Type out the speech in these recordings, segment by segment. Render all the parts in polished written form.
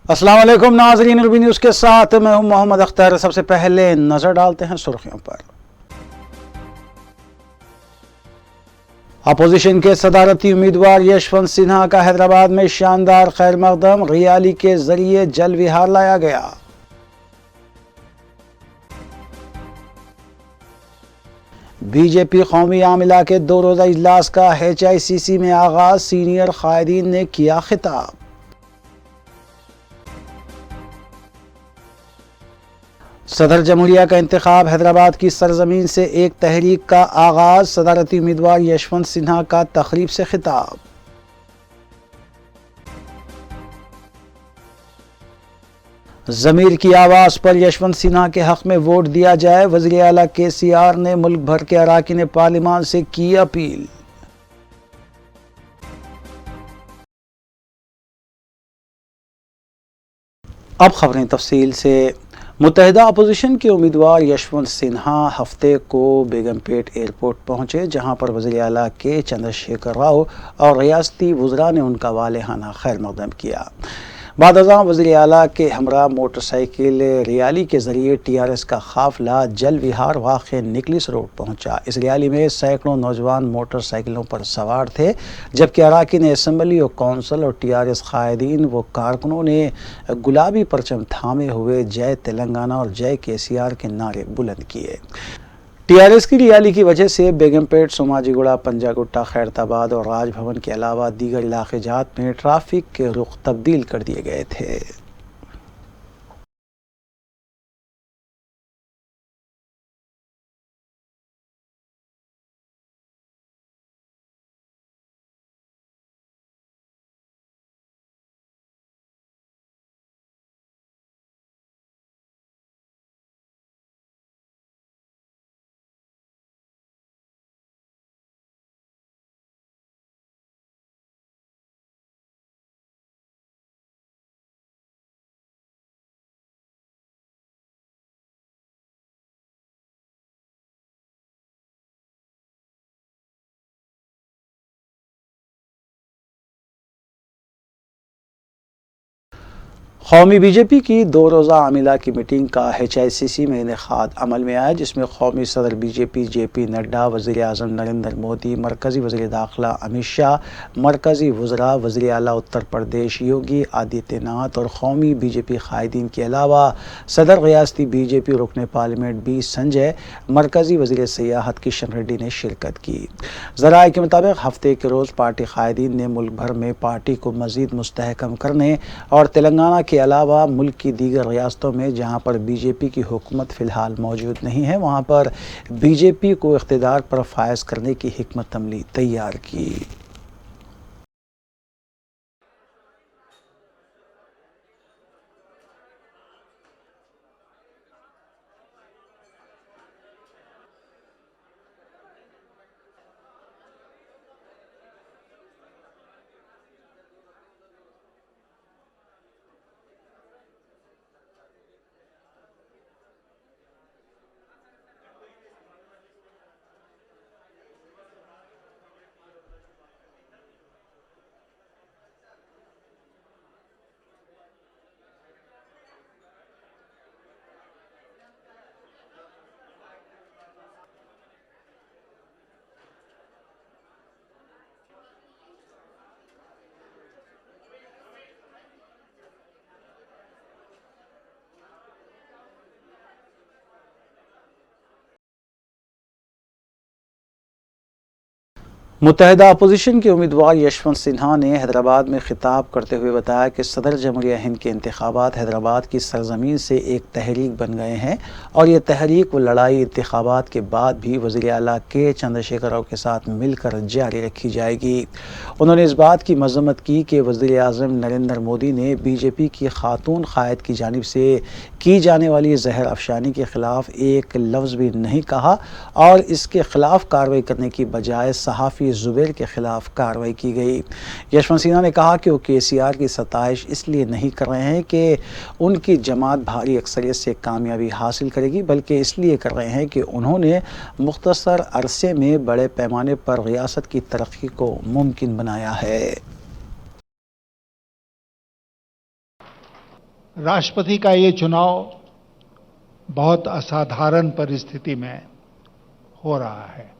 अस्सलाम वालेकुम नाज़रीन, रूबी न्यूज़ के साथ मैं हूं मोहम्मद अख्तर। सबसे पहले नजर डालते हैं सुर्खियों पर। अपोजिशन के सदारती उम्मीदवार यशवंत सिन्हा का हैदराबाद में शानदार खैर मकदम, रैली के जरिए जल विहार लाया गया। बीजेपी कौमी आमिला के 2 रोज़ा इजलास का HICC में आगाज, सीनियर कायदीन ने किया खिताब। सदर जमहूरिया का इंतखाब, हैदराबाद की सरजमीन से एक तहरीक का आगाज, सदारती उम्मीदवार यशवंत सिन्हा का तकरीब से खिताब। ज़मीर की आवाज़ पर यशवंत सिन्हा के हक में वोट दिया जाए, वज़ीर आला KCR ने मुल्क भर के अरकान पार्लिमान से की अपील। अब खबरें तफसील से। मुत्तहिदा अपोजिशन के उम्मीदवार यशवंत सिन्हा हफ्ते को बेगमपेट एयरपोर्ट पहुंचे, जहां पर वज़ीर आला के चंद्रशेखर राव और रियासती वुज़रा ने उनका वालेहाना खैर मकदम किया। बाद अज़ां वज़ीर आला के हमरा मोटरसाइकिल रैली के ज़रिए TRS का काफ़िला जल विहार वाक़े निकलिस रोड पहुंचा। इस रैली में सैकड़ों नौजवान मोटरसाइकिलों पर सवार थे, जबकि अरकान असम्बली और कौंसल और TRS कायदीन व कारकुनों ने गुलाबी परचम थामे हुए जय तेलंगाना और जय KCR के नारे बुलंद किए। TRS की रैली की वजह से बेगमपेट, सोमाजीगुड़ा, पंजागुट्टा, खैरताबाद और राजभवन के अलावा दीगर इलाके जात में ट्रैफिक के रुख तब्दील कर दिए गए थे। कौमी BJP की 2 रोज़ा आमिला की मीटिंग का HICC में इनेकाद अमल में आया, जिसमें कौमी सदर BJP JP नड्डा, वज़ीर आज़म नरेंद्र मोदी, मरकज़ी वज़ीर दाखिला अमित शाह, मरकज़ी वुज़रा, वज़ीर आला उत्तर प्रदेश योगी आदित्यनाथ और कौमी BJP कायदीन के अलावा सदर रियासती BJP रुकन पार्लियामेंट B संजय, मरकज़ी वज़ीर सियाहत किशन रेड्डी ने शिरकत की। ज़राए के मुताबिक हफ्ते के रोज़ पार्टी कायदीन ने मुल्क भर में पार्टी को मज़ीद मुस्तहकम करने और तेलंगाना के अलावा मुल्क की दीगर रियासतों में जहां पर BJP की हुकूमत फ़िलहाल मौजूद नहीं है, वहां पर BJP को इक़्तिदार पर फायज करने की हिकमत अमली तैयार की। मुत्तहिदा अपोजिशन के उम्मीदवार यशवंत सिन्हा ने हैदराबाद में खिताब करते हुए बताया कि सदर जमहूरिया हिंद के इंतखाबात हैदराबाद की सरजमीन से एक तहरीक बन गए हैं और ये तहरीक व लड़ाई इंतखाबात के बाद भी वज़ीर आला के चंद्रशेखर राव के साथ मिलकर जारी रखी जाएगी। उन्होंने इस बात की मज़म्मत की कि वज़ीर आज़म नरेंद्र मोदी ने BJP की खातून कायद की जानिब से की जाने वाली जहर अफशानी के ख़िलाफ़ एक लफ्ज़ भी नहीं कहा और इसके ख़िलाफ़ कार्रवाई करने की बजाय सहाफ़ी ज़ुबैर के ख़िलाफ़ कार्रवाई की गई। यशवंत सिन्हा ने कहा कि वो KCR की सताइश इसलिए नहीं कर रहे हैं कि उनकी जमात भारी अक्सरियत से कामयाबी हासिल करेगी, बल्कि इसलिए कर रहे हैं कि उन्होंने मुख्तसर अरसे में बड़े पैमाने पर रियासत की तरक्की को मुमकिन बनाया है। राष्ट्रपति का ये चुनाव बहुत असाधारण परिस्थिति में हो रहा है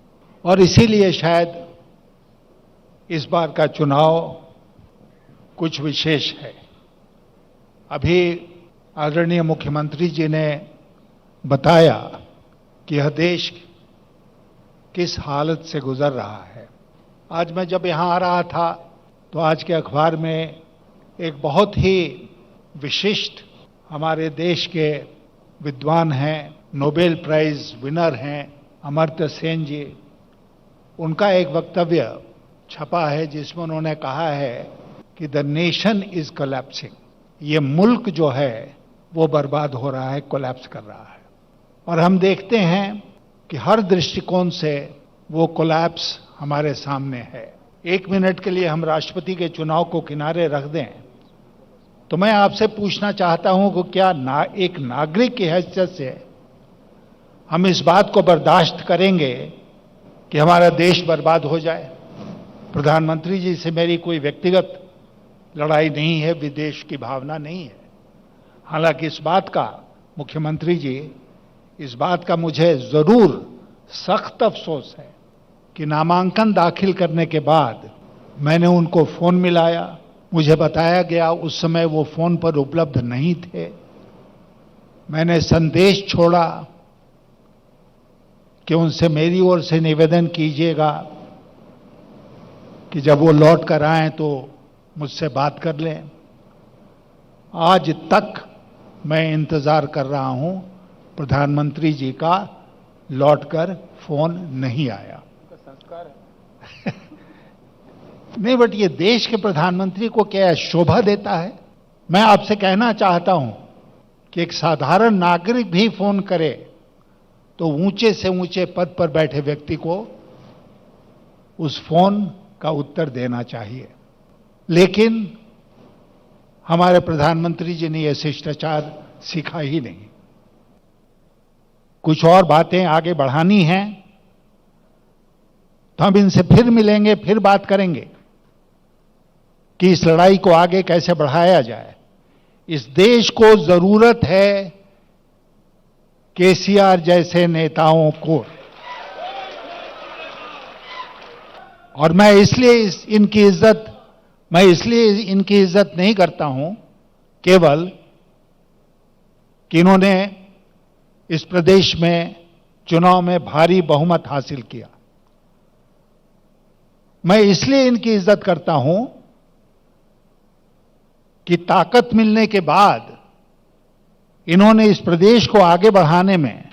और इसीलिए शायद इस बार का चुनाव कुछ विशेष है। अभी आदरणीय मुख्यमंत्री जी ने बताया कि यह देश किस हालत से गुजर रहा है। आज मैं जब यहाँ आ रहा था तो आज के अखबार में एक बहुत ही विशिष्ट हमारे देश के विद्वान हैं, नोबेल प्राइज विनर हैं अमर्त्य सेन जी, उनका एक वक्तव्य छपा है जिसमें उन्होंने कहा है कि द नेशन इज कोलैप्सिंग। ये मुल्क जो है वो बर्बाद हो रहा है, कोलैप्स कर रहा है। और हम देखते हैं कि हर दृष्टिकोण से वो कोलैप्स हमारे सामने है। एक मिनट के लिए हम राष्ट्रपति के चुनाव को किनारे रख दें तो मैं आपसे पूछना चाहता हूं कि क्या एक नागरिक की हैसियत से हम इस बात को बर्दाश्त करेंगे कि हमारा देश बर्बाद हो जाए? प्रधानमंत्री जी से मेरी कोई व्यक्तिगत लड़ाई नहीं है, विदेश की भावना नहीं है। हालांकि इस बात का मुख्यमंत्री जी, इस बात का मुझे जरूर सख्त अफसोस है कि नामांकन दाखिल करने के बाद मैंने उनको फोन मिलाया, मुझे बताया गया उस समय वो फोन पर उपलब्ध नहीं थे। मैंने संदेश छोड़ा कि उनसे मेरी ओर से निवेदन कीजिएगा कि जब वो लौट कर आए तो मुझसे बात कर लें। आज तक मैं इंतजार कर रहा हूं, प्रधानमंत्री जी का लौटकर फोन नहीं आया। नहीं, बट ये देश के प्रधानमंत्री को क्या शोभा देता है? मैं आपसे कहना चाहता हूं कि एक साधारण नागरिक भी फोन करे तो ऊंचे से ऊंचे पद पर बैठे व्यक्ति को उस फोन का उत्तर देना चाहिए। लेकिन हमारे प्रधानमंत्री जी ने यह शिष्टाचार सीखा ही नहीं। कुछ और बातें आगे बढ़ानी हैं तो हम इनसे फिर मिलेंगे, फिर बात करेंगे कि इस लड़ाई को आगे कैसे बढ़ाया जाए। इस देश को जरूरत है केसीआर जैसे नेताओं को, और मैं इसलिए इनकी इज्जत नहीं करता हूं केवल कि इन्होंने इस प्रदेश में चुनाव में भारी बहुमत हासिल किया। मैं इसलिए इनकी इज्जत करता हूं कि ताकत मिलने के बाद इन्होंने इस प्रदेश को आगे बढ़ाने में,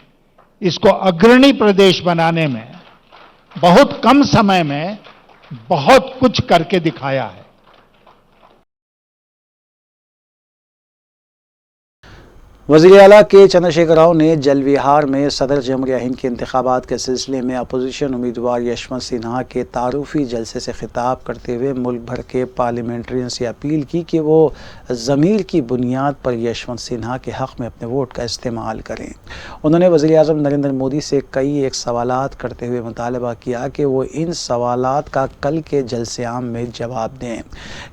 इसको अग्रणी प्रदेश बनाने में बहुत कम समय में बहुत कुछ करके दिखाया है। वज़ीर आला के चंद्रशेखर राव ने जल विहार में सदर जमहूरिया हिंद के इंतखाबात के सिलसिले में अपोजिशन उम्मीदवार यशवंत सिन्हा के तारुफी जलसे से खिताब करते हुए मुल्क भर के पार्लियामेंट्रियन से अपील की कि वो ज़मीर की बुनियाद पर यशवंत सिन्हा के हक़ में अपने वोट का इस्तेमाल करें। उन्होंने वज़ीर आज़म नरेंद्र मोदी से कई एक सवालात करते हुए मुतालबा किया कि वो इन सवालात का कल के जलसे आम में जवाब दें।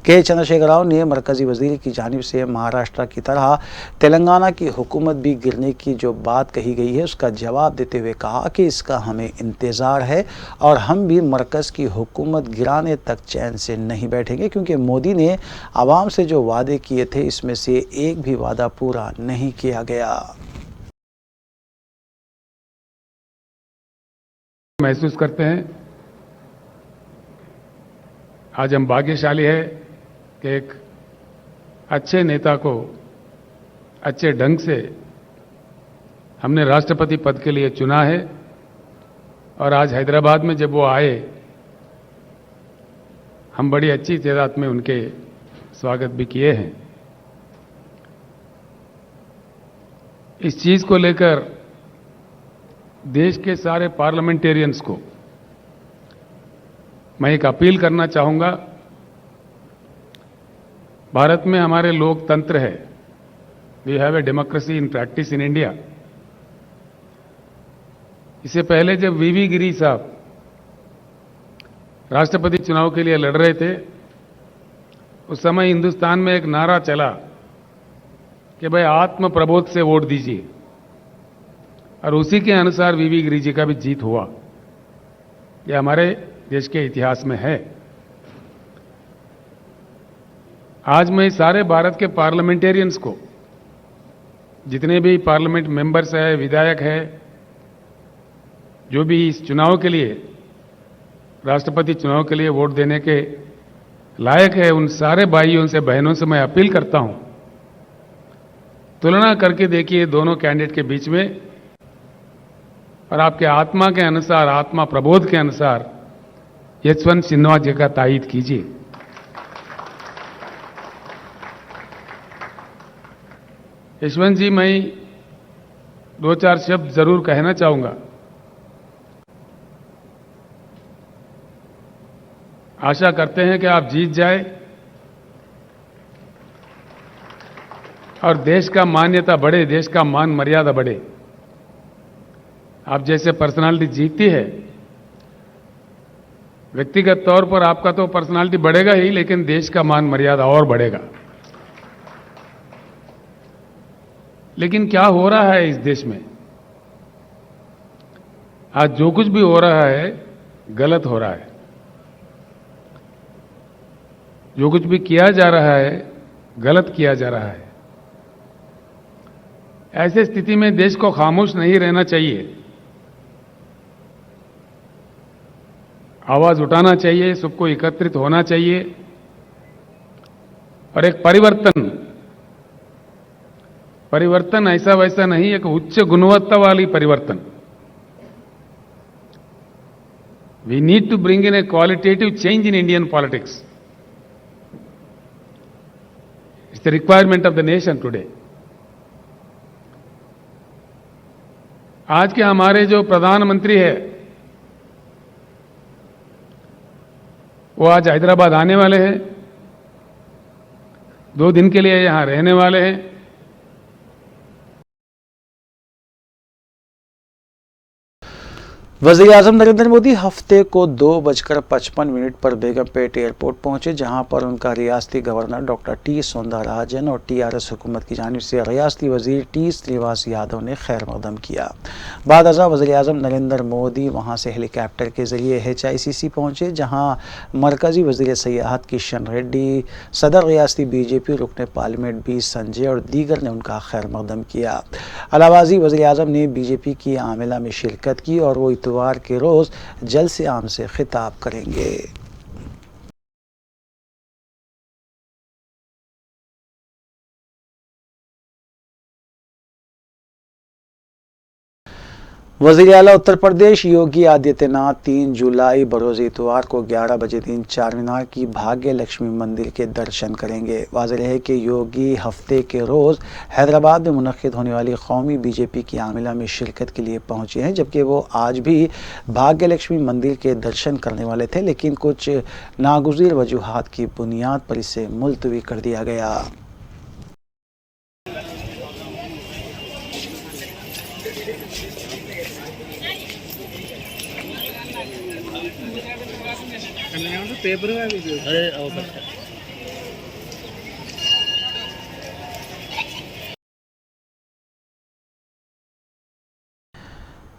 के चंद्रशेखर राव ने मरकज़ी वज़ीर की जानिब से महाराष्ट्र की तरह तेलंगाना की हुकूमत भी गिरने की जो बात कही गई है उसका जवाब देते हुए कहा कि इसका हमें इंतज़ार है और हम भी मरकज़ की हुकूमत गिराने तक चैन से नहीं बैठेंगे, क्योंकि मोदी ने आवाम से जो वादे किए थे इसमें से एक भी वादा पूरा नहीं किया गया। महसूस करते हैं आज हम भाग्यशाली है कि एक अच्छे नेता को अच्छे ढंग से हमने राष्ट्रपति पद के लिए चुना है। और आज हैदराबाद में जब वो आए, हम बड़ी अच्छी तादाद में उनके स्वागत भी किए हैं। इस चीज को लेकर देश के सारे पार्लियामेंटेरियंस को मैं एक अपील करना चाहूंगा। भारत में हमारे लोकतंत्र है, we have a democracy in practice in India. इससे पहले जब वीवी गिरी साहब राष्ट्रपति चुनाव के लिए लड़ रहे थे, उस समय हिंदुस्तान में एक नारा चला कि भाई आत्म प्रबोध से वोट दीजिए, और उसी के अनुसार वीवी गिरि जी का भी जीत हुआ। यह हमारे देश के इतिहास में है। आज मैं सारे भारत के पार्लियामेंटेरियंस को, जितने भी पार्लियामेंट मेंबर्स हैं, विधायक हैं, जो भी इस चुनाव के लिए, राष्ट्रपति चुनाव के लिए वोट देने के लायक है, उन सारे भाइयों से, बहनों से मैं अपील करता हूं, तुलना करके देखिए दोनों कैंडिडेट के बीच में, और आपके आत्मा के अनुसार, आत्मा प्रबोध के अनुसार यशवंत सिन्हा जी का तायीद कीजिए। यशवंत जी, मैं 2-4 शब्द जरूर कहना चाहूंगा। आशा करते हैं कि आप जीत जाए और देश का मान्यता बढ़े, देश का मान मर्यादा बढ़े। आप जैसे पर्सनालिटी जीतती है, व्यक्तिगत तौर पर आपका तो पर्सनालिटी बढ़ेगा ही, लेकिन देश का मान मर्यादा और बढ़ेगा। लेकिन क्या हो रहा है इस देश में? आज जो कुछ भी हो रहा है गलत हो रहा है। जो कुछ भी किया जा रहा है गलत किया जा रहा है। ऐसे स्थिति में देश को खामोश नहीं रहना चाहिए, आवाज उठाना चाहिए, सबको एकत्रित होना चाहिए और एक परिवर्तन ऐसा वैसा नहीं, एक उच्च गुणवत्ता वाली परिवर्तन। We need to bring in a qualitative change in Indian politics. It's the requirement of the nation today. आज के हमारे जो प्रधानमंत्री है, वो आज हैदराबाद आने वाले हैं, 2 दिन के लिए यहां रहने वाले हैं। वज़ीर-ए-आज़म नरेंद्र मोदी हफ्ते को 2:55 पर बेगमपेट एयरपोर्ट पहुंचे, जहां पर उनका रियासती गवर्नर डॉक्टर टी सौंदरराजन और टीआरएस हुकूमत की जानिब से रियासती वजीर टी श्रीनिवास यादव ने खैर मकदम किया। बाद अज़ा वज़ीर-ए-आज़म नरेंद्र मोदी वहां से हेलीकॉप्टर के जरिए HICC पहुंचे, जहां मरकजी वजीर सयाहत किशन रेड्डी, सदर रियासती BJP रुकन पार्लियामेंट B संजय और दीगर ने उनका खैर मकदम किया। अलावाजी वज़ीर-ए-आज़म ने BJP की आमिला में शिरकत की और वो इतवार के रोज जलसे आम से खिताब करेंगे। वज़ीर आला उत्तर प्रदेश योगी आदित्यनाथ 3 जुलाई बरोज़ इतवार को 11 बजे दिन चारमीनार की भाग्य लक्ष्मी मंदिर के दर्शन करेंगे। वाज़ेह है कि योगी हफ्ते के रोज़ हैदराबाद में मुनक़्क़िद होने वाली कौमी BJP की आमिला में शिरकत के लिए पहुंचे हैं, जबकि वो आज भी भाग्य लक्ष्मी मंदिर के दर्शन करने वाले थे, लेकिन कुछ नागुज़ीर वजूहात की बुनियाद पर इसे मुलतवी कर दिया गया।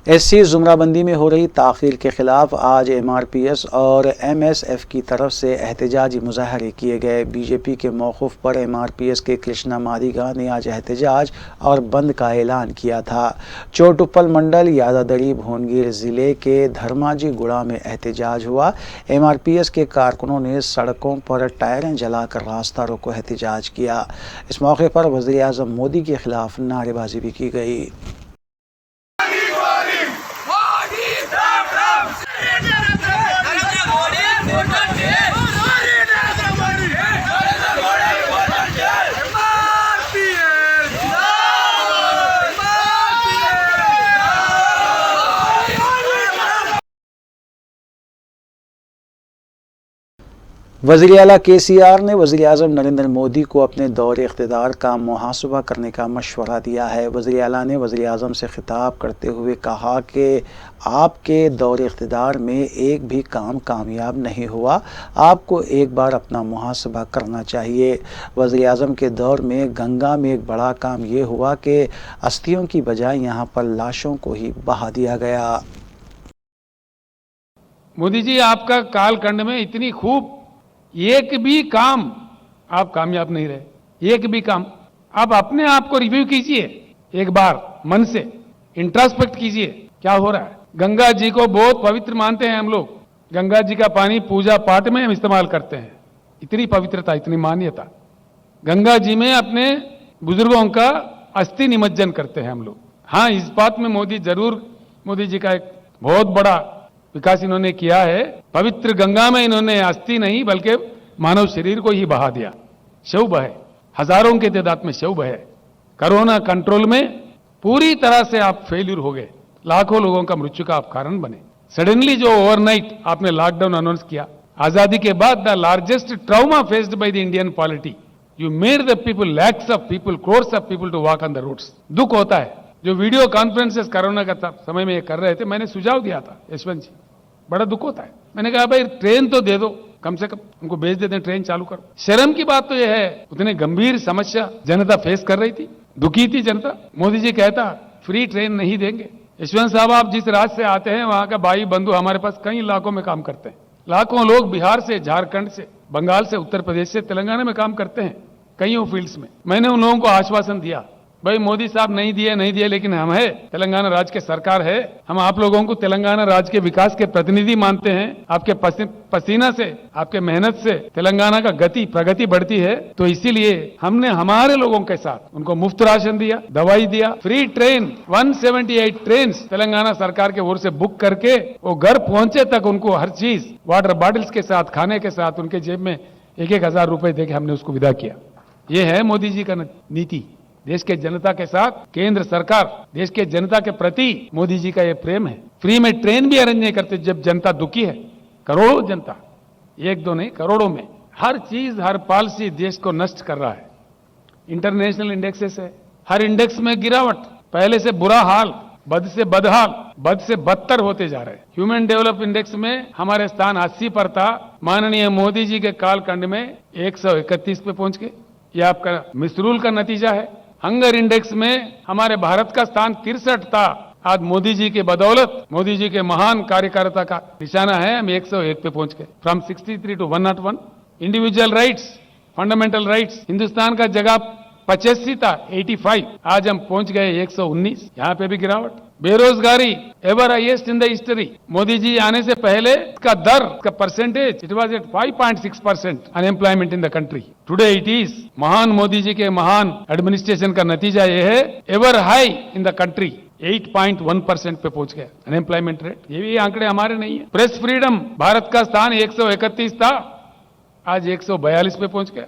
SC ज़ुमराबंदी में हो रही ताख़ीर के ख़िलाफ़ आज MRPS और MSF की तरफ से एहतजाजी मुज़ाहरे किए गए। BJP के मौक़िफ़ पर MRPS के कृष्णा मादिगा ने आज एहतजाज और बंद का ऐलान किया था। चोटुप्पल मंडल यादादरी भुवनगिर ज़िले के धर्माजी गुड़ा में एहतजाज हुआ। MRPS के कारकुनों ने सड़कों पर टायरें जलाकर रास्ता रोको एहतजाज किया। इस मौके पर वज़ीर-ए-आज़म मोदी के ख़िलाफ़ नारेबाजी भी की गई। वज़ीर आला KCR ने वज़ीर आज़म नरेंद्र मोदी को अपने दौर इक़्तिदार का मुहासबा करने का मशवरा दिया है। वज़ीर आला ने वज़ीर आज़म से खिताब करते हुए कहा कि आपके दौर इक़्तिदार में एक भी काम कामयाब नहीं हुआ, आपको एक बार अपना मुहासबा करना चाहिए। वज़ीर आज़म के दौर में गंगा में एक बड़ा काम ये हुआ कि अस्थियों की बजाय यहाँ पर लाशों को ही बहा दिया गया। मोदी जी, आपका कालखंड में इतनी खूब एक भी काम आप कामयाब नहीं रहे। एक भी काम आप अपने आप को रिव्यू कीजिए, एक बार मन से इंट्रोस्पेक्ट कीजिए क्या हो रहा है। गंगा जी को बहुत पवित्र मानते हैं हम लोग। गंगा जी का पानी पूजा पाठ में हम इस्तेमाल करते हैं। इतनी पवित्रता, इतनी मान्यता। गंगा जी में अपने बुजुर्गों का अस्थि निमज्जन करते हैं हम लोग। हाँ, इस बात में मोदी जी का एक बहुत बड़ा विकास इन्होंने किया है। पवित्र गंगा में इन्होंने अस्थि नहीं बल्कि मानव शरीर को ही बहा दिया। शव बहे, हजारों के तादाद में शव बहे। कोरोना कंट्रोल में पूरी तरह से आप फेल्यूर हो गए। लाखों लोगों का मृत्यु का आप कारण बने। सडनली जो ओवरनाइट आपने लॉकडाउन अनाउंस किया, आजादी के बाद the largest trauma faced by the Indian polity, you made the people, lakhs of people, crores of people to walk on the roads. दुख होता है। जो वीडियो कॉन्फ्रेंसेस कोरोना का समय में ये कर रहे थे, मैंने सुझाव दिया था यशवंत जी, बड़ा दुख होता है। मैंने कहा भाई ट्रेन तो दे दो, कम से कम उनको भेज देते हैं, ट्रेन चालू करो। शर्म की बात तो यह है, उतने गंभीर समस्या जनता फेस कर रही थी, दुखी थी जनता। मोदी जी कहता फ्री ट्रेन नहीं देंगे। यशवंत साहब, आप जिस राज्य से आते हैं वहां का भाई बंधु हमारे पास कई इलाकों में काम करते हैं। लाखों लोग बिहार से, झारखंड से, बंगाल से, उत्तर प्रदेश से, तेलंगाना में काम करते हैं कईयों फील्ड्स में। मैंने उन लोगों को आश्वासन दिया, भाई मोदी साहब नहीं दिए, लेकिन हम है, तेलंगाना राज्य के सरकार है, हम आप लोगों को तेलंगाना राज्य के विकास के प्रतिनिधि मानते हैं। आपके पसीना से, आपके मेहनत से तेलंगाना का प्रगति बढ़ती है। तो इसीलिए हमने हमारे लोगों के साथ उनको मुफ्त राशन दिया, दवाई दिया, फ्री ट्रेन 178 ट्रेन तेलंगाना सरकार के ओर से बुक करके वो घर पहुंचे तक उनको हर चीज, वाटर बॉटल्स के साथ, खाने के साथ, उनके जेब में 1-1 हजार रुपए देके हमने उसको विदा किया। ये है मोदी जी का नीति। देश के जनता के साथ केंद्र सरकार, देश के जनता के प्रति मोदी जी का ये प्रेम है। फ्री में ट्रेन भी अरेंज नहीं करते जब जनता दुखी है। करोड़ों जनता, एक दो नहीं, करोड़ों में हर चीज, हर पॉलिसी देश को नष्ट कर रहा है। इंटरनेशनल इंडेक्सेस है, हर इंडेक्स में गिरावट। पहले से बुरा हाल, बद से बदहाल, बद से बदतर होते जा रहे हैं। ह्यूमन डेवलप इंडेक्स में हमारे स्थान 80 पर था, माननीय मोदी जी के कालखंड में 131 पे पहुंच गए। यह आपका मिसरूल का नतीजा है। हंगर इंडेक्स में हमारे भारत का स्थान 63 था, आज मोदी जी के बदौलत, मोदी जी के महान कार्यकारिता का निशाना है, हम 101 पे पहुंच गए। From 63 to 101। Individual rights, fundamental rights, Hindustan का जगह 85 था, 85, आज हम पहुंच गए 119। यहां पे भी गिरावट। बेरोजगारी ever highest in the history. Modi ji आने से पहले इसका दर, इसका percentage, it was at 5.6% unemployment in the country. Today it is. महान मोदी जी के महान एडमिनिस्ट्रेशन का नतीजा यह है, ever high in the country 8.1% पे पहुंच गया अनएम्प्लॉयमेंट रेट। ये भी आंकड़े हमारे नहीं है। प्रेस फ्रीडम, भारत का स्थान 131 था, आज 142 पे पहुंच गया।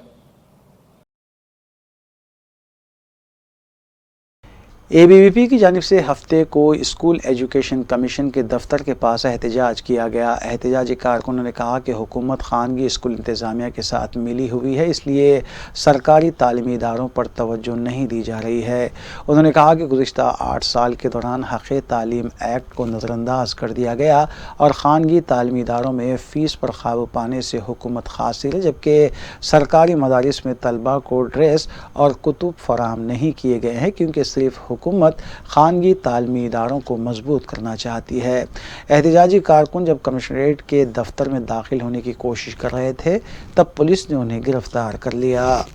ABVP की जानिब से हफ्ते को स्कूल एजुकेशन कमीशन के दफ्तर के पास एहतजाज किया गया। एहतजाजी कारकुनों ने कहा कि हुकूमत खानगी स्कूल इंतज़ामिया के साथ मिली हुई है, इसलिए सरकारी तालीमी इदारों पर तवज्जो नहीं दी जा रही है। उन्होंने कहा कि गुज़िश्ता 8 साल के दौरान हक़ तालीम एक्ट को नज़रअंदाज कर दिया गया और खानगी तालीमी इदारों में फ़ीस पर काबू पाने से हुकूमत खासिर है, जबकि सरकारी मदारिस में तलबा को ड्रेस और कुतुब फराहम नहीं किए गए हैं, क्योंकि सिर्फ हुकूमत खानगी तालीमी इदारों को मजबूत करना चाहती है। एहतजाजी कारकुन जब कमिश्नरेट के दफ्तर में दाखिल होने की कोशिश कर रहे थे, तब पुलिस ने उन्हें गिरफ्तार कर लिया।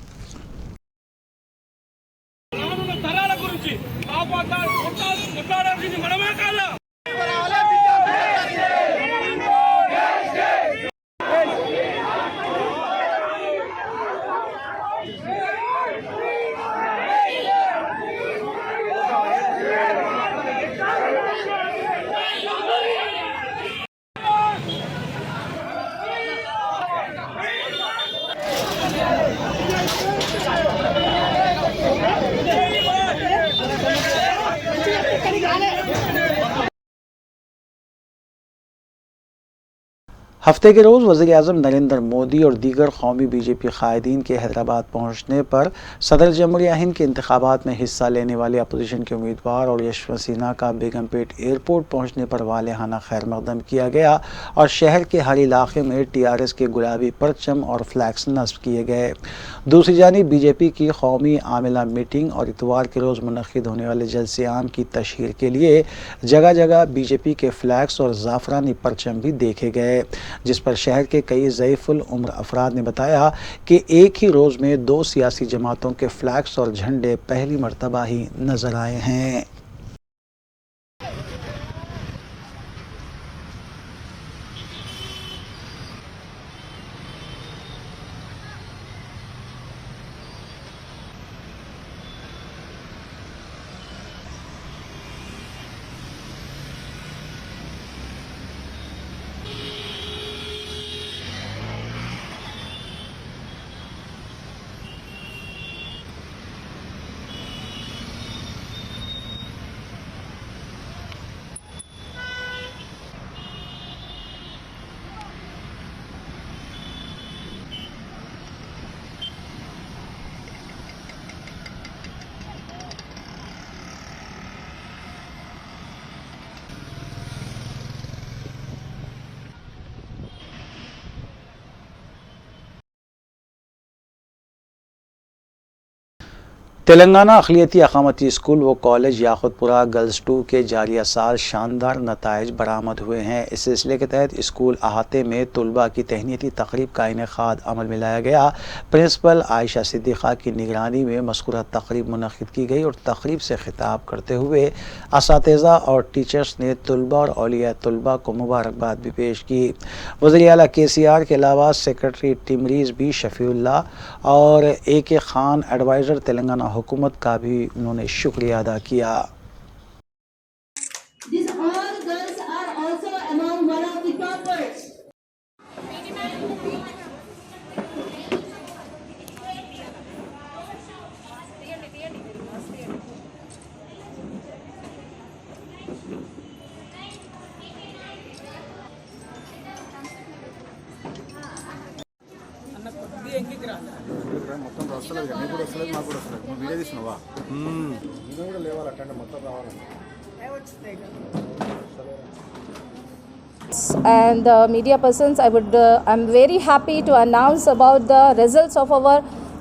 हफ्ते के रोज़ वज़ीर आज़म नरेंद्र मोदी और दीगर कौमी बीजेपी कायदीन के हैदराबाद पहुँचने पर सदर जमहूरिया हिंद के इंतखाबात में हिस्सा लेने वाले अपोजिशन के उम्मीदवार और यशवंत सिन्हा का बेगमपेट एयरपोर्ट पहुँचने पर वालेहाना खैर मकदम किया गया और शहर के हर इलाके में TRS के गुलाबी परचम और फ्लैग्स नस्ब किए गए। दूसरी जानिब बीजेपी की कौमी आमिला मीटिंग और इतवार के रोज़ मुनक्किद होने वाले जलसे आम की तशहीर के लिए जगह जगह बीजेपी के फ्लैग्स और ज़ाफ़रानी परचम भी देखे गए, जिस पर शहर के कई ज़ईफ़ुल उम्र अफराद ने बताया कि एक ही रोज़ में 2 सियासी जमातों के फ्लैग्स और झंडे पहली मर्तबा ही नजर आए हैं। तेलंगाना अक़लियती अक़ामती स्कूल व कॉलेज याक़ूतपुरा गर्ल्स 2 के जारिया साल शानदार नताइज बरामद हुए हैं। इस सिलसिले के तहत स्कूल अहाते में तलबा की तहनीती तक़रीब का इनेक़ाद अमल में लाया गया। प्रिंसिपल आयशा सिद्दीक़ा की निगरानी में मज़कूरा तक़रीब मुनक़्क़िद की गई और तक़रीब से ख़िताब करते हुए असातिज़ा और टीचर्स ने तलबा और औलिया तलबा को मुबारकबाद भी पेश की। वज़ीर आला KCR के अलावा सेक्रेटरी टिमरीज़ बी शफ़ीउल्लाह और AK खान एडवाइज़र तेलंगाना हुकूमत का भी उन्होंने शुक्रिया अदा किया। These all girls are also among one of the toppers. మొత్తం వస్తలేదు కదా, నీకు కూడా వస్తలేదు, మాకు కూడా వస్తలేదు. నువ్వు వీడియో తీసినావా? నేను కూడా లేవాలంటే మొత్తం రావాలంటే and the media persons, I'm very happy to announce about the results of our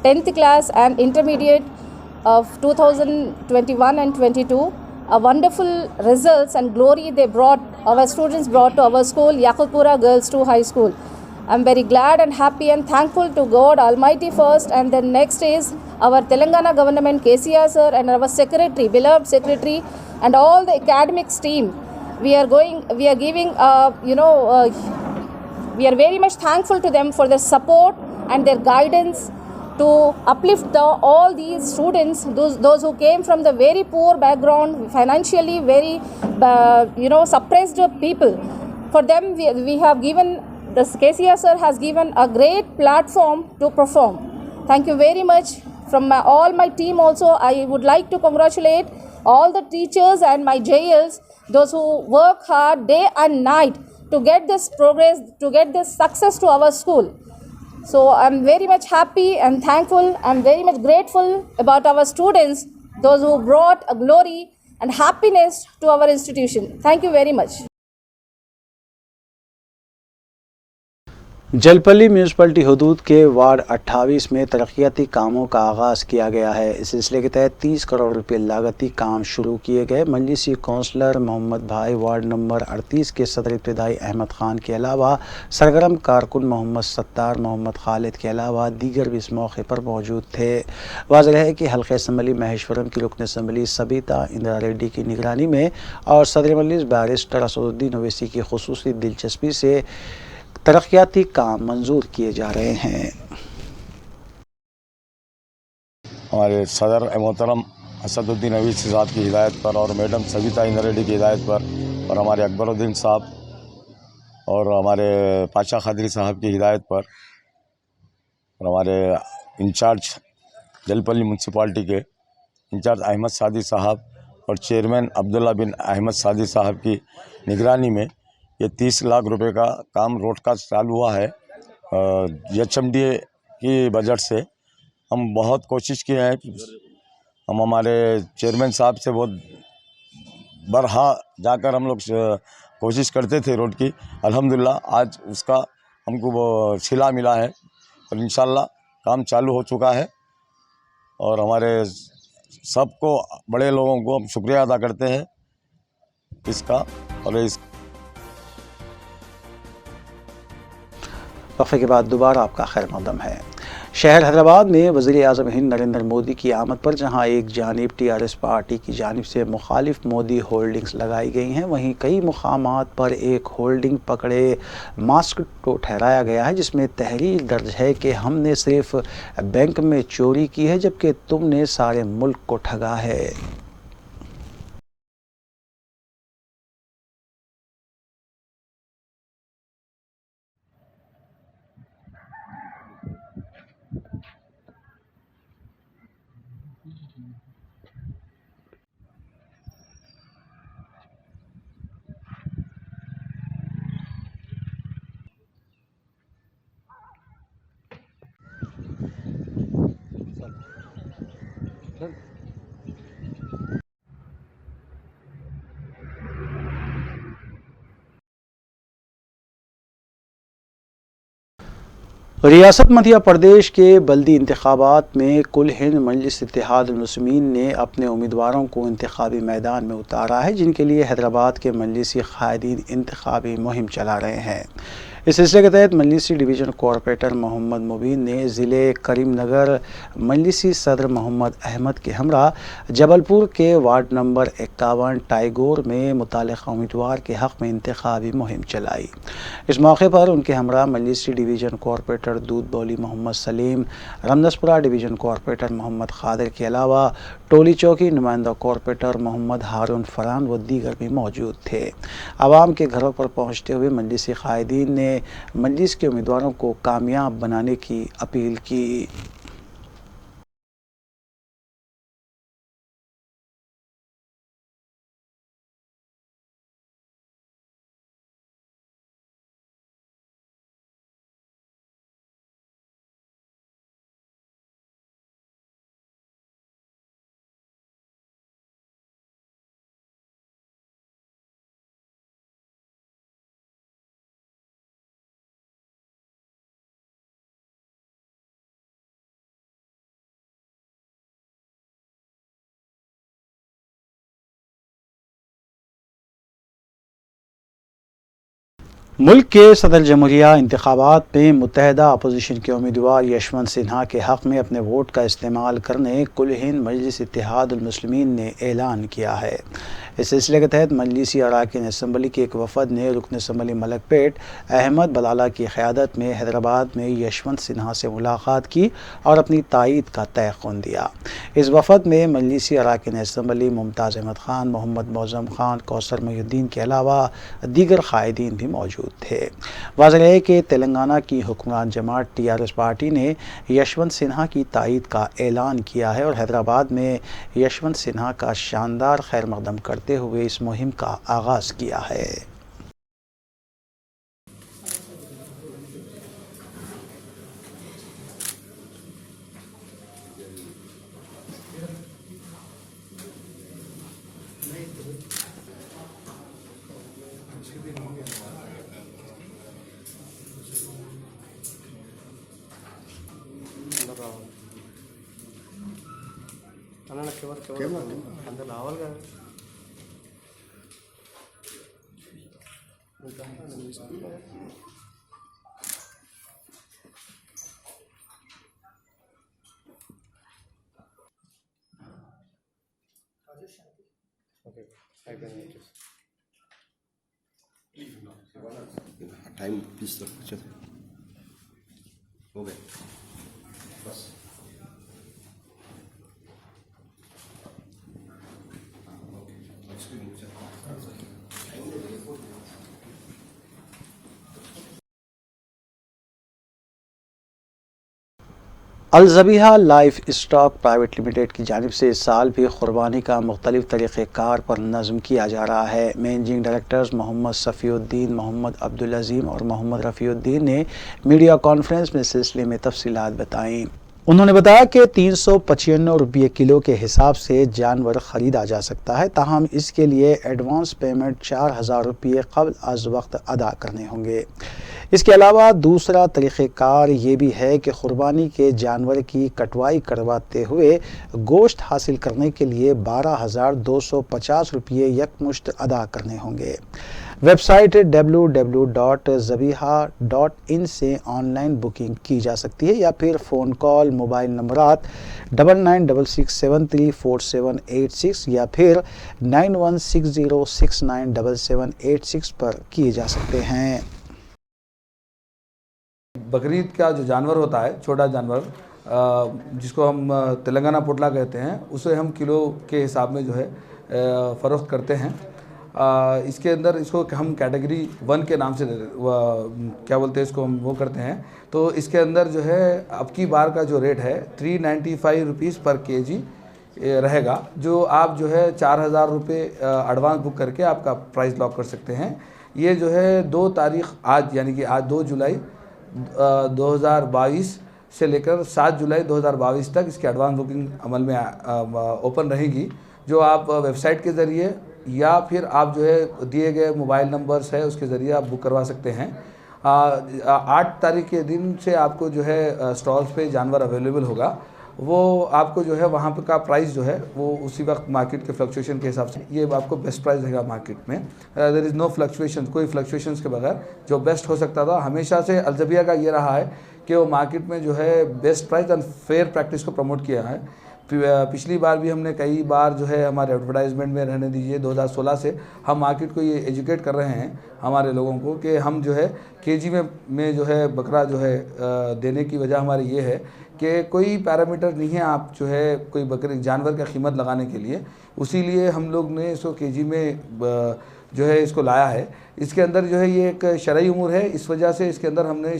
10th class and intermediate of 2021 and 22. A wonderful results and glory our students brought to our school, Yaquthpura Girls 2 High School. I'm very glad and happy and thankful to God Almighty first, and then next is our Telangana government, KCR sir, and our secretary, beloved secretary, and all the academics team. We are giving, we are very much thankful to them for their support and their guidance to uplift all these students, those who came from the very poor background, financially very, suppressed people. For them, we have given, the KCR sir has given a great platform to perform. Thank you very much. From all my team also, I would like to congratulate all the teachers and my JLs, those who work hard day and night to get this progress, to get this success to our school. So I'm very much happy and thankful. I'm very much grateful about our students, those who brought a glory and happiness to our institution. Thank you very much. Jalpally municipality हदूद के ward 28 में तरक्याती कामों का आगाज़ किया गया है। इस सिलसिले के तहत 30 करोड़ रुपए लागती काम शुरू किए गए। मजलिसी कौंसलर मोहम्मद भाई, वार्ड नंबर 38 के सदर इब्तिदाई अहमद ख़ान के अलावा सरगर्म कारकुन मोहम्मद सत्तार, मोहम्मद खालिद के अलावा दीगर भी इस मौके पर मौजूद थे। वाज़ेह है कि हल्के असम्बली महेश्वरम की रुकन असम्बली सबिता इंदिरा रेड्डी की निगरानी में और सदर मजलिस बैरिस्टर असदुद्दीन ओवैसी की खुसूसी दिलचस्पी से तरक्याती काम मंजूर किए जा रहे हैं। हमारे सदर मोहतरम असदुद्दीन ओवैसी साहब की हिदायत पर और मैडम सबिता इंदिरा रेड्डी की हिदायत पर और हमारे अकबरुद्दीन साहब और हमारे पाशा खदरी साहब की हिदायत पर और हमारे इंचार्ज जलपल्ली म्यूनसिपाल्टी के इंचार्ज अहमद सादी साहब और चेयरमैन अब्दुल्ला बिन अहमद सादी साहब की निगरानी में ये 30 लाख रुपए का काम रोड का चालू हुआ है HMDA की बजट से। हम बहुत कोशिश किए हैं, हम हमारे चेयरमैन साहब से बहुत बरहा जाकर हम लोग कोशिश करते थे रोड की। अल्हम्दुलिल्लाह आज उसका हमको वो सिला मिला है और इंशाल्लाह काम चालू हो चुका है। और हमारे सबको, बड़े लोगों को हम शुक्रिया अदा करते हैं इसका। और इस वक़्फ़े के बाद दोबारा आपका खैर मक़दम है। शहर हैदराबाद में वज़ीर आज़म हिंद नरेंद्र मोदी की आमद पर जहां एक जानिब TRS पार्टी की जानिब से मुखालिफ मोदी होल्डिंग्स लगाई गई हैं, वहीं कई मुकामात पर एक होल्डिंग पकड़े मास्क को ठहराया गया है जिसमें तहरीर दर्ज है कि हमने सिर्फ बैंक में चोरी की है जबकि तुमने सारे मुल्क को ठगा है। रियासत मध्य प्रदेश के बल्दी इंतखाबात में कुल हिंद मजलिस इत्तेहादुल मुस्लिमीन ने अपने उम्मीदवारों को इंतखाबी मैदान में उतारा है, जिनके लिए हैदराबाद के मजलिसी कायदीन इंतखाबी मुहिम चला रहे हैं। इस सिलसिले के तहत मजलिसी डिवीज़न कॉरपोरेटर मोहम्मद मुबीन ने ज़िले करीमनगर मजलिसी सदर मोहम्मद अहमद के हमरा जबलपुर के वार्ड नंबर 51 टाइगोर में मुतालिका उम्मीदवार के हक़ में इंतखाबी मुहिम चलाई। इस मौके पर उनके हमरा मजलिसी डिवीज़न कॉरपोरेटर दूध बौली मोहम्मद सलीम, रमदसपुरा डिवीज़न कॉरपोरेटर मोहम्मद खादिर के अलावा टोली चौकी नुमाइंदा कॉरपोरेटर मोहम्मद हारून फरान व दीगर भी मौजूद थे। आवाम के घरों पर पहुँचते हुए मजलिसी कायदीन ने मजलिस के उम्मीदवारों को कामयाब बनाने की अपील की। मुल्क के सदर जमहूरिया इंतखाबात में मुत्तहदा अपोजिशन के उम्मीदवार यशवंत सिन्हा के हक़ में अपने वोट का इस्तेमाल करने कुल हिंद मजलिस इत्तेहादुल मुस्लिमीन ने ऐलान किया है। इस सिलसिले के तहत मजलिसी अराकीन असम्बली के एक वफ़द ने रुकन असम्बली मलकपेट अहमद बलाला की क़यादत में हैदराबाद में यशवंत सिन्हा से मुलाकात की और अपनी तायीद का तयक़ुन दिया। इस वफ़द में मजलिसी अराकीन असम्बली मुमताज़ अहमद ख़ान, मोहम्मद मौज़म ख़ान, कौसर मुहिउद्दीन के अलावा दीगर कायदीन भी मौजूद थे। वाज़ेह है कि तेलंगाना की हुक्मरान जमात TRS पार्टी ने यशवंत सिन्हा की तायीद का ऐलान किया है और हैदराबाद में यशवंत सिन्हा का शानदार खैर मक़दम करते हुए इस मुहिम का आगाज़ किया है। टाइम प्लीज हो गए बस। अलज़बीहा लाइफ स्टॉक प्राइवेट लिमिटेड की जानिब से इस साल भी क़ुरबानी का मुख्तलिफ़ तरीक़ेकार पर नज़्म किया जा रहा है। मैनेजिंग डायरेक्टर्स मोहम्मद सफ़ीउद्दीन, मोहम्मद अब्दुल अज़ीम और मोहम्मद रफ़ीउद्दीन ने मीडिया कॉन्फ्रेंस में सिलसिले में तफसीलात बताईं। उन्होंने बताया कि 395 रुपये किलो के हिसाब से जानवर ख़रीदा जा सकता है, ताहम इसके लिए एडवांस पेमेंट 4000 रुपये क़ब्ल अज़ वक्त अदा करने होंगे। इसके अलावा दूसरा तरीक़ेकार ये भी है कि क़ुरबानी के जानवर की कटवाई करवाते हुए गोश्त हासिल करने के लिए 12,250 रुपये यकमुश्त अदा करने होंगे। वेबसाइट www.zabiha.in से ऑनलाइन बुकिंग की जा सकती है या फिर फ़ोन कॉल मोबाइल नंबरात 9966734786 या फिर 9160697786 पर किए जा सकते हैं। बकरीद का जो जानवर होता है, छोटा जानवर जिसको हम तेलंगाना पोटला कहते हैं, उसे हम किलो के हिसाब में जो है फ़रोख्त करते हैं। इसके अंदर इसको हम कैटेगरी 1 के नाम से क्या बोलते हैं इसको हम वो करते हैं। तो इसके अंदर जो है अब की बार का जो रेट है 395 रुपीज़ पर केजी रहेगा, जो आप जो है 4000 रुपये एडवांस बुक करके आपका प्राइस लॉक कर सकते हैं। ये जो है 2 तारीख़ आज यानी कि आज 2 जुलाई 2022 से लेकर 7 जुलाई 2022 तक इसकी एडवांस बुकिंग अमल में ओपन रहेगी, जो आप वेबसाइट के ज़रिए या फिर आप जो है दिए गए मोबाइल नंबर्स है उसके ज़रिए आप बुक करवा सकते हैं। 8 तारीख के दिन से आपको जो है स्टॉल्स पे जानवर अवेलेबल होगा, वो आपको जो है वहाँ पे का प्राइस जो है वो उसी वक्त मार्केट के फ्लक्चुएशन के हिसाब से ये आपको बेस्ट प्राइस रहेगा मार्केट में। देयर इज़ नो फ्लक्चुएशन, कोई फ्लक्चुएशंस के बगैर जो बेस्ट हो सकता था। हमेशा से अलज़बिया का ये रहा है कि वो मार्केट में जो है best price and fair practice को प्रमोट किया है। पिछली बार भी हमने कई बार जो है हमारे एडवर्टाइजमेंट में रहने दीजिए 2016 से हम मार्केट को ये एजुकेट कर रहे हैं हमारे लोगों को कि हम जो है केजी में जो है बकरा जो है देने की वजह हमारी ये है कि कोई पैरामीटर नहीं है आप जो है कोई बकरी जानवर का कीमत लगाने के लिए, उसी लिए हम लोग ने इसको केजी में जो है इसको लाया है। इसके अंदर जो है ये एक शरई उमूर है, इस वजह से इसके अंदर हमने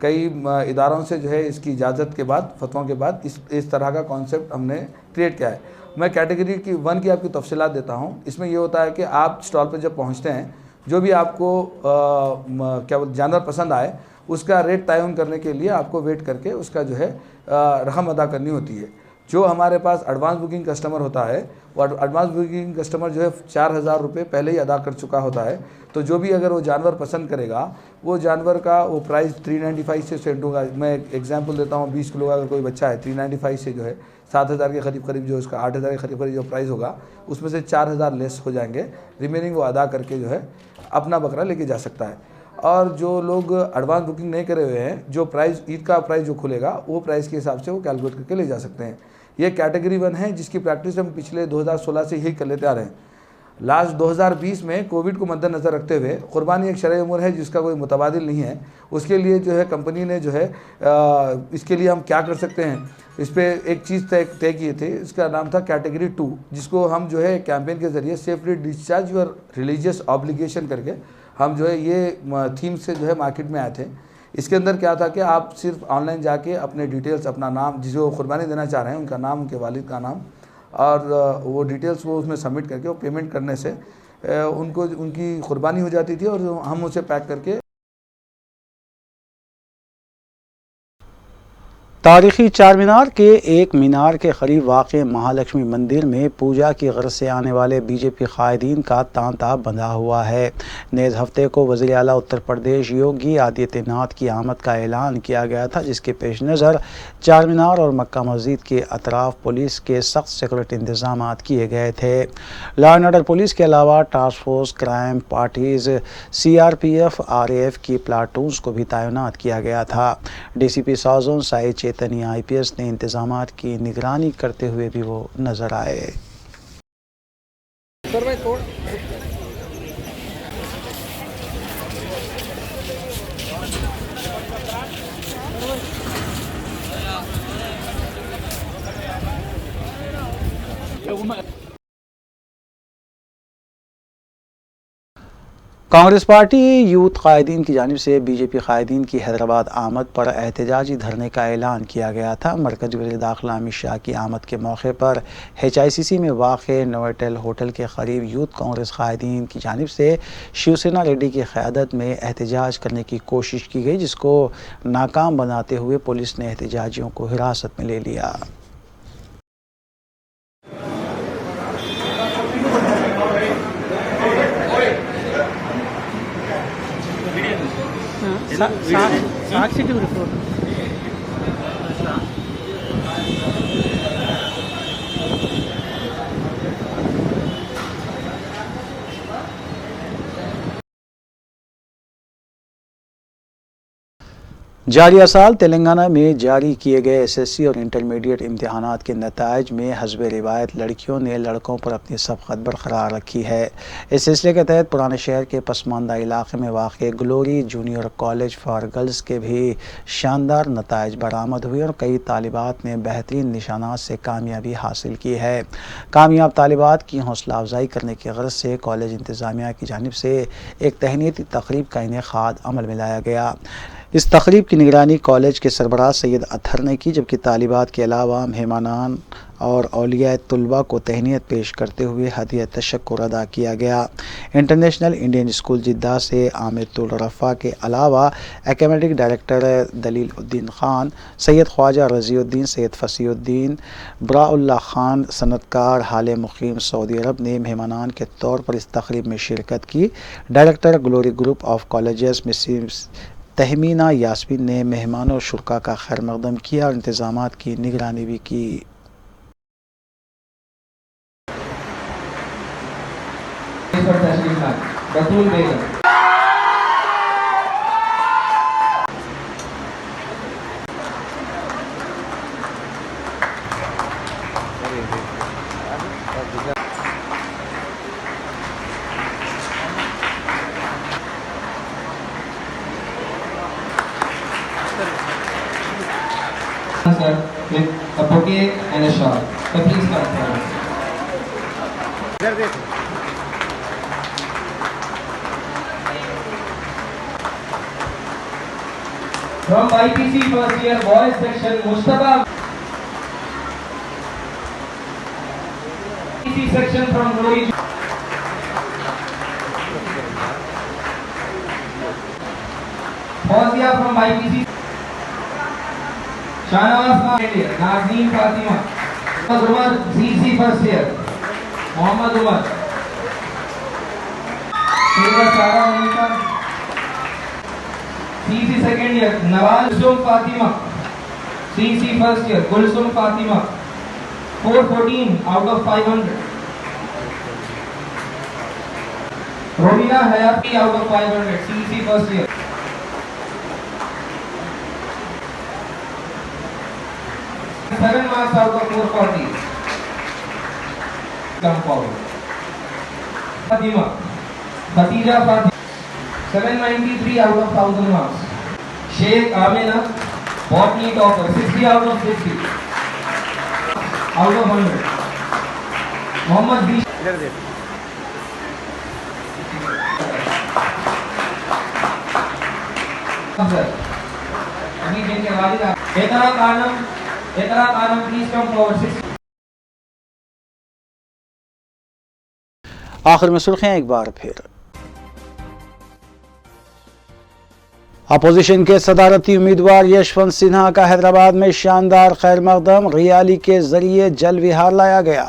कई इदारों से जो है इसकी इजाज़त के बाद फतवों के बाद इस तरह का कॉन्सेप्ट हमने क्रिएट किया है। मैं कैटेगरी की 1 की आपकी तफसीलात देता हूँ। इसमें ये होता है कि आप स्टॉल पर जब पहुँचते हैं, जो भी आपको क्या जानवर पसंद आए उसका रेट तयन करने के लिए आपको वेट करके उसका जो है रकम अदा करनी होती है। जो हमारे पास एडवांस बुकिंग कस्टमर होता है वो एडवांस बुकिंग कस्टमर जो है 4000 रुपये पहले ही अदा कर चुका होता है। तो जो भी अगर वो जानवर पसंद करेगा वो जानवर का वो प्राइस 395 से सेट होगा। मैं एक एग्जांपल देता हूँ, 20 किलो का अगर कोई बच्चा है 395 से जो है 7000 के करीब जो उसका 8000 के करीब जो प्राइस होगा उसमें से 4000 लेस हो जाएंगे, रिमेनिंग वो अदा करके जो है अपना बकरा लेके जा सकता है। और जो लोग एडवांस बुकिंग नहीं करे हुए हैं, जो प्राइस ईद का प्राइस जो खुलेगा वो प्राइस के हिसाब से वो कैलकुलेट करके ले जा सकते हैं। ये कैटेगरी 1 है जिसकी प्रैक्टिस हम पिछले 2016 से यही कर लेते आ रहे हैं। लास्ट 2020 में कोविड को मद्देनज़र रखते हुए कुर्बानी एक शरई उम्र है जिसका कोई मुतबादिल नहीं है, उसके लिए जो है कंपनी ने जो है इसके लिए हम क्या कर सकते हैं इस पर एक चीज़ तय किए थे। इसका नाम था कैटेगरी 2, जिसको हम जो है कैंपेन के ज़रिए safely discharge your religious obligation करके हम जो है ये थीम से जो है मार्केट में आए थे। इसके अंदर क्या था कि आप सिर्फ ऑनलाइन जाके अपने डिटेल्स, अपना नाम, जिसको कुर्बानी देना चाह रहे हैं उनका नाम, उनके वालिद का नाम और वो डिटेल्स वो उसमें सबमिट करके वो पेमेंट करने से उनको उनकी कुर्बानी हो जाती थी और हम उसे पैक करके। तारीख़ी चार मीनार के एक मीनार के करीब वाक़ महालक्ष्मी मंदिर में पूजा की गर्ज से आने वाले बीजेपी कायदीन का तांता बंधा हुआ है। नेज़ हफ्ते को वज़ीर आला उत्तर प्रदेश योगी आदित्यनाथ की आमद का ऐलान किया गया था, जिसके पेश नज़र चार मीनार और मक्का मस्जिद के अतराफ पुलिस के सख्त सिक्योरिटी इंतजाम किए गए थे। लॉ एंड ऑर्डर पुलिस के अलावा task force, crime parties, CRPF, RAF की प्लाटून्स को भी तैनात किया गया था। DCP साउजन साई चेतनी IPS ने इंतजामात की निगरानी करते हुए भी वो नजर आए। कांग्रेस पार्टी यूथ कायदीन की जानिब से बीजेपी कायदीन की हैदराबाद आमद पर एहतजाजी धरने का ऐलान किया गया था। मरकज़ी वज़ीर दाखिला अमित शाह की आमद के मौके पर HICC में वाक़े नोवेटेल होटल के करीब यूथ कांग्रेस कायदीन की जानिब से शिवसेना रेड्डी की क़यादत में एहतजाज करने की कोशिश की गई, जिसको नाकाम बनाते हुए पुलिस ने एहतजाजियों को हिरासत में ले लिया। साक्षी की रिपोर्ट जारिया साल तेलंगाना में जारी किए गए SSC और इंटरमीडिएट इम्तहानात के नताइज में हस्ब रिवायत लड़कियों ने लड़कों पर अपनी सबकत बरकरार रखी है। इस सिलसिले के तहत पुराने शहर के पसमानदा इलाके में वाक़ glory junior college for girls के भी शानदार नताइज बरामद हुए और कई तालिबात ने बेहतरीन निशानात से कामयाबी हासिल की है। कामयाब तालिबात की हौसला अफजाई करने की गर्ज से कॉलेज इंतज़ामिया की जानिब से एक तहनीती तकरीब का इनेकाद अमल में लाया गया। इस तकरीब की निगरानी कॉलेज के सरबराह सैयद अतहर ने की, जबकि तालिबात के अलावा मेहमानान और औलिया तलबा को तहनीत पेश करते हुए हदिया तशक्कुर अदा किया गया। इंटरनेशनल इंडियन स्कूल जिद्दा से आमिर रफ़ा के अलावा एकेडमिक डायरेक्टर दलील उद्दीन खान, सैयद ख्वाजा रज़ीउद्दीन, सैयद फसीउद्दीन, बराउल्लाह खान, सनतकार हाल मुकीम सऊदी अरब ने मेहमानान के तौर पर इस तकरीब में शिरकत की। Director glory group of colleges missus Tahmina Yasmin ने मेहमानों शुरा का खैर मकदम किया और इंतज़ामात की निगरानी भी की। With a bouquet and a shawl. So please come forward. From IPC first year boys section, Mustafa. IPC section from Glory. Fawzia from IPC. Shahnawaz India, Nazneen Fatima, Mohammad Umar, CC first year, Mohammad Umar, Sara Anita, CC second year, Nawaz Kulsum Fatima, CC first year, Kulsum Fatima, 414 out of 500. Romina Hayati out of 500, CC first year. 7 marks out of 440. Come forward. Fatima, Khatija Fatima, 793 out of 1000 marks. Sheikh Amina, botany topper, 60 out of 50. Out of 100. Mohammad B. अभी जिनके वालिद एकरा Kanam please come forward. आखिर में सुर्खियां एक बार फिर। Opposition के सदारती उम्मीदवार यशवंत सिन्हा का हैदराबाद में शानदार खैर मकदम, रैली के जरिए जल विहार लाया गया।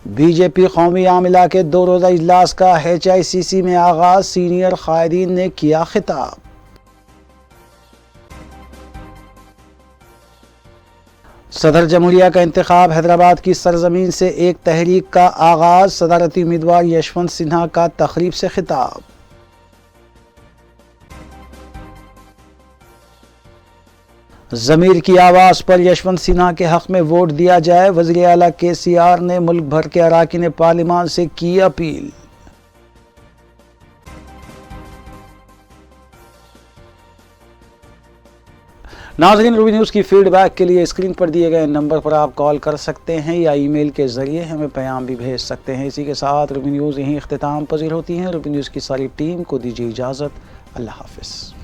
बीजेपी कौमी आमिला के 2 रोज़ा इजलास का HICC में आगाज, सीनियर कायदीन ने किया खिताब। सदर जमहूरिया का इंतखाब, हैदराबाद की सरजमीन से एक तहरीक का आगाज, सदारती उम्मीदवार यशवंत सिन्हा का तकरीब से खिताब। ज़मीर की आवाज़ पर यशवंत सिन्हा के हक़ में वोट दिया जाए, वज़ीर आला KCR ने मुल्क भर के अरकान पार्लिमान से की अपील। नाज़रीन, रूबी न्यूज़ की फीडबैक के लिए स्क्रीन पर दिए गए नंबर पर आप कॉल कर सकते हैं या ईमेल के ज़रिए हमें पैगाम भी भेज सकते हैं। इसी के साथ रूबी न्यूज़ यहीं इख्तिताम पजीर होती है। रूबी न्यूज़ की सारी टीम को दीजिए इजाज़त। अल्लाह हाफ़िज़।